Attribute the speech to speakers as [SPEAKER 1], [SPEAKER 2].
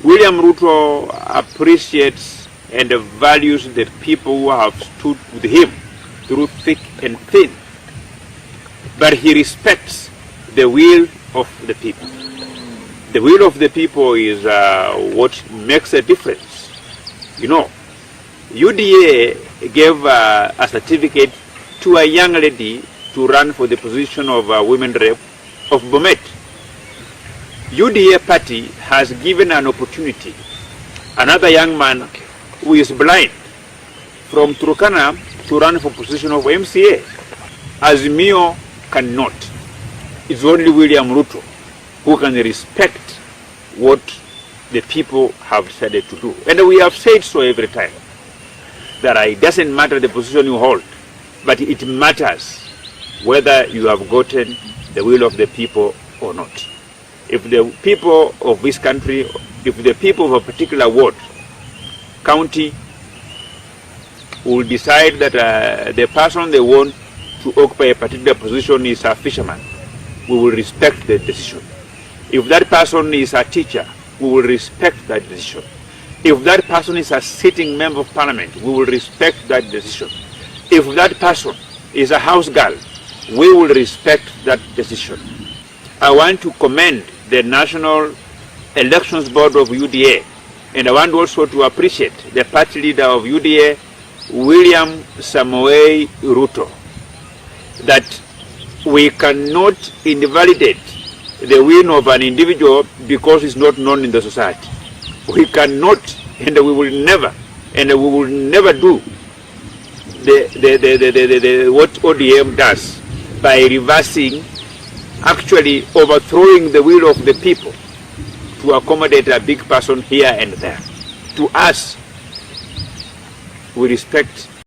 [SPEAKER 1] William Ruto appreciates and values the people who have stood with him through thick and thin, but he respects the will of the people. The will of the people is what makes a difference. You know, UDA gave a certificate to a young lady to run for the position of women rep of Bomet. UDA party has given an opportunity. Another young man who is blind from Turkana to run for position of MCA. Azimio cannot. It's only William Ruto who can respect what the people have decided to do. And we have said so every time, that it doesn't matter the position you hold, but it matters whether you have gotten the will of the people or not. If the people of this country, if the people of a particular ward, county, will decide that the person they want to occupy a particular position is a fisherman, we will respect the decision. If that person is a teacher, we will respect that decision. If that person is a sitting member of parliament, we will respect that decision. If that person is a house girl, we will respect that decision. I want to commend the National Elections Board of UDA, and I want also to appreciate the party leader of UDA, William Samoei Ruto, that we cannot invalidate the win of an individual because it's not known in the society. We cannot, and we will never do what ODM does by reversing, actually overthrowing the will of the people to accommodate a big person here and there. To us, we respect